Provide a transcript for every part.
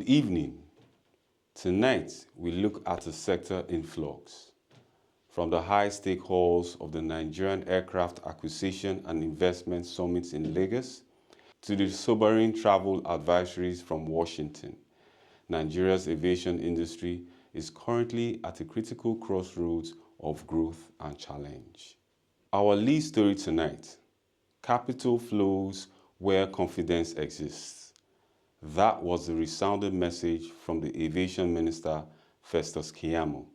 evening. Tonight, we look at a sector in flux. From the high-stake halls of the Nigerian Aircraft Acquisition and Investment Summit in Lagos to the sobering travel advisories from Washington, Nigeria's aviation industry is currently at a critical crossroads of growth and challenge. Our lead story tonight: capital flows where confidence exists. That was the resounding message from the Aviation Minister, Festus Keyamo,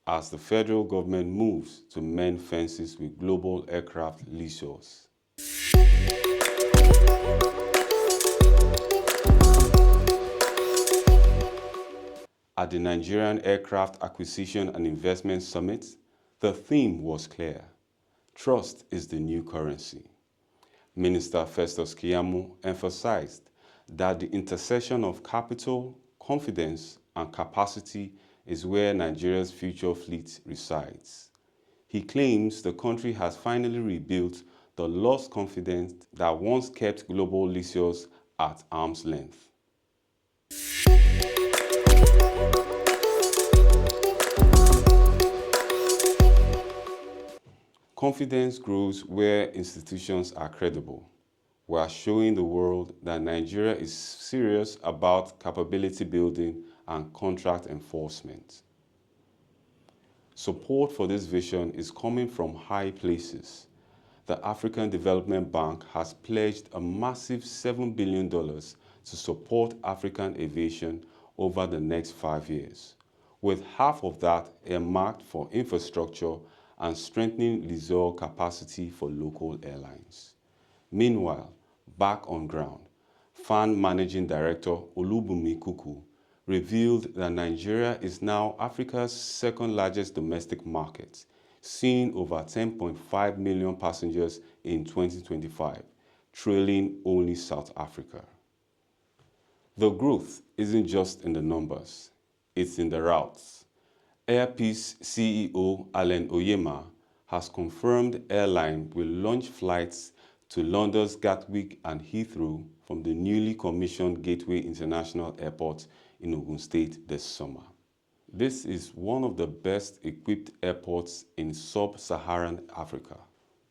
as the federal government moves to mend fences with global aircraft lessors. At the Nigerian Aircraft Acquisition and Investment Summit, the theme was clear: trust is the new currency. Minister Festus Keyamo emphasized that the intersection of capital, confidence, and capacity is where Nigeria's future fleet resides. He claims the country has finally rebuilt the lost confidence that once kept global lessors at arm's length. Confidence grows where institutions are credible. We are showing the world that Nigeria is serious about capability building and contract enforcement. Support for this vision is coming from high places. The African Development Bank has pledged a massive $7 billion to support African aviation over the next 5 years, with half of that earmarked for infrastructure and strengthening lessor capacity for local airlines. Meanwhile, back on ground, FAN Managing Director Olubunmi Kuku revealed that Nigeria is now Africa's second largest domestic market, seeing over 10.5 million passengers in 2025, trailing only South Africa. The growth isn't just in the numbers, it's in the routes. Airpeace CEO Allen Oyema has confirmed airline will launch flights to London's Gatwick and Heathrow from the newly commissioned Gateway International Airport in Ogun State this summer. This is one of the best equipped airports in sub-Saharan Africa.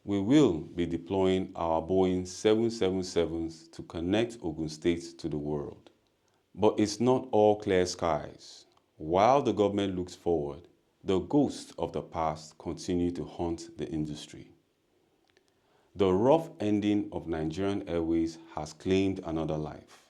We will be deploying our Boeing 777s to connect Ogun State to the world. But it's not all clear skies. While the government looks forward, the ghosts of the past continue to haunt the industry. The rough ending of Nigerian Airways has claimed another life.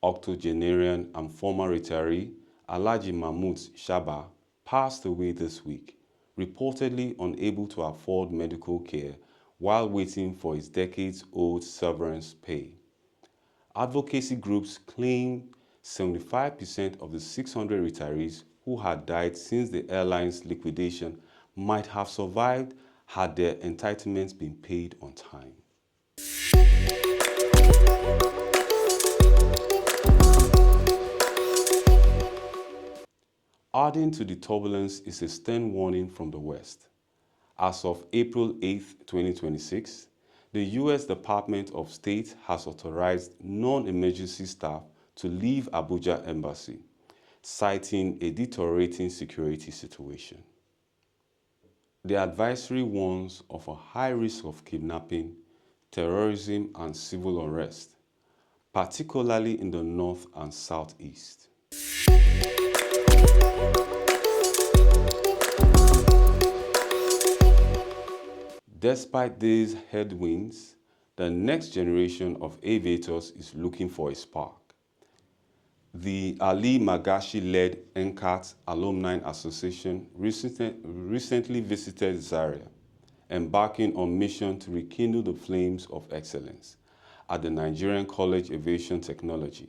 Octogenarian and former retiree Alhaji Mahmood Shaba passed away this week, reportedly unable to afford medical care while waiting for his decades-old severance pay. Advocacy groups claim 75% of the 600 retirees who had died since the airline's liquidation might have survived had their entitlements been paid on time. Adding to the turbulence is a stern warning from the West. As of April 8, 2026, the U.S. Department of State has authorized non-emergency staff to leave Abuja Embassy, citing a deteriorating security situation. The advisory warns of a high risk of kidnapping, terrorism, and civil unrest, particularly in the north and southeast. Despite these headwinds, the next generation of aviators is looking for a spark. The Ali Magashi-led NCAT Alumni Association recently visited Zaria, embarking on a mission to rekindle the flames of excellence at the Nigerian College of Aviation Technology.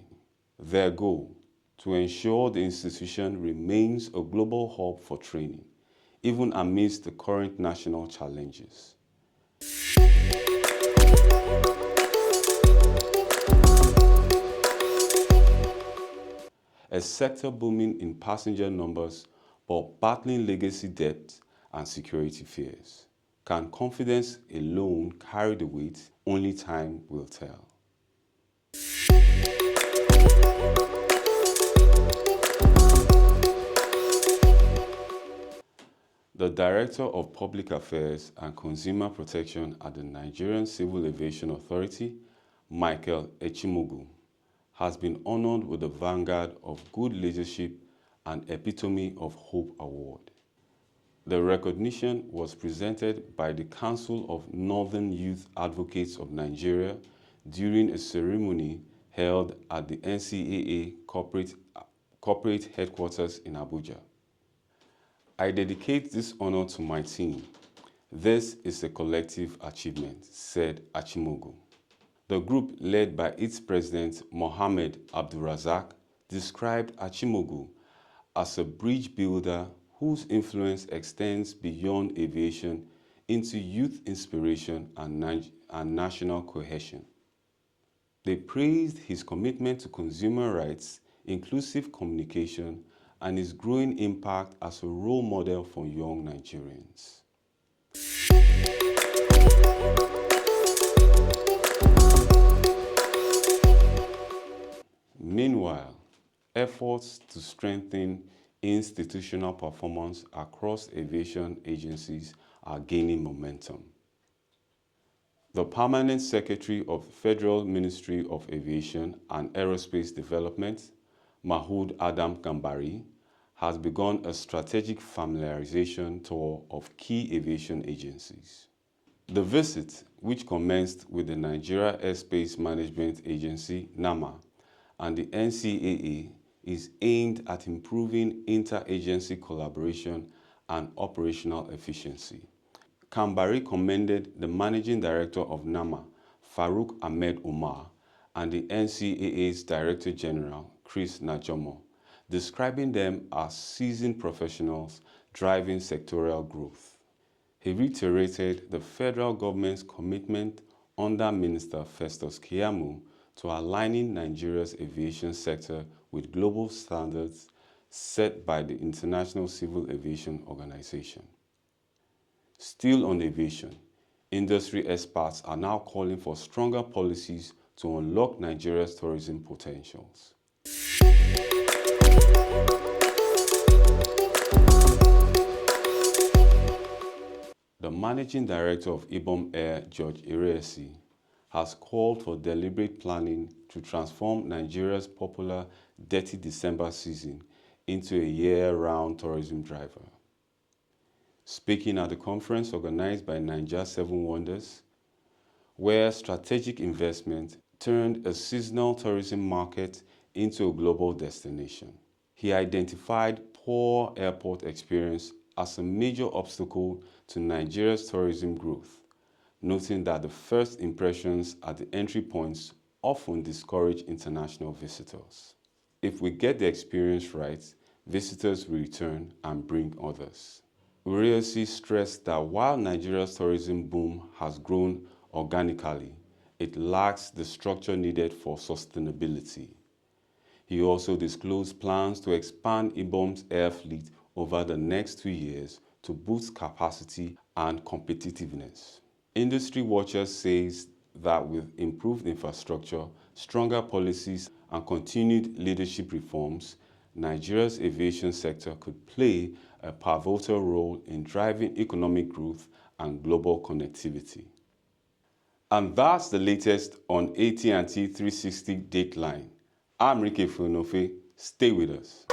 Their goal: to ensure the institution remains a global hub for training, even amidst the current national challenges. A sector booming in passenger numbers but battling legacy debt and security fears. Can confidence alone carry the weight? Only time will tell. The Director of Public Affairs and Consumer Protection at the Nigerian Civil Aviation Authority, Michael Echimogu, has been honored with the Vanguard of Good Leadership and Epitome of Hope Award. The recognition was presented by the Council of Northern Youth Advocates of Nigeria during a ceremony held at the NCAA corporate headquarters in Abuja. I dedicate this honor to my team. This is a collective achievement, said Achimogu. The group, led by its president, Mohammed Abdulrazak, described Achimogu as a bridge builder whose influence extends beyond aviation into youth inspiration and national cohesion. They praised his commitment to consumer rights, inclusive communication, and his growing impact as a role model for young Nigerians. Meanwhile, efforts to strengthen institutional performance across aviation agencies are gaining momentum. The Permanent Secretary of the Federal Ministry of Aviation and Aerospace Development, Mahood Adam Gambari, has begun a strategic familiarization tour of key aviation agencies. The visit, which commenced with the Nigeria Airspace Management Agency, NAMA, and the NCAA, is aimed at improving interagency collaboration and operational efficiency. Kambari commended the Managing Director of NAMA, Farouk Ahmed Umar, and the NCAA's Director General, Chris Najomo, describing them as seasoned professionals driving sectorial growth. He reiterated the federal government's commitment under Minister Festus Keyamo to aligning Nigeria's aviation sector with global standards set by the International Civil Aviation Organization. Still on aviation, industry experts are now calling for stronger policies to unlock Nigeria's tourism potentials. The Managing Director of Ibom Air, George Iresi, has called for deliberate planning to transform Nigeria's popular Dirty December season into a year-round tourism driver. Speaking at the conference organized by Nigeria 7 Wonders, where strategic investment turned a seasonal tourism market into a global destination, he identified poor airport experience as a major obstacle to Nigeria's tourism growth, noting that the first impressions at the entry points often discourage international visitors. If we get the experience right, visitors will return and bring others. Uriesi stressed that while Nigeria's tourism boom has grown organically, it lacks the structure needed for sustainability. He also disclosed plans to expand Ibom's air fleet over the next 2 years to boost capacity and competitiveness. Industry watchers say that with improved infrastructure, stronger policies, and continued leadership reforms, Nigeria's aviation sector could play a pivotal role in driving economic growth and global connectivity. And that's the latest on AT&T 360 Dateline. I'm Rike Funofe. Stay with us.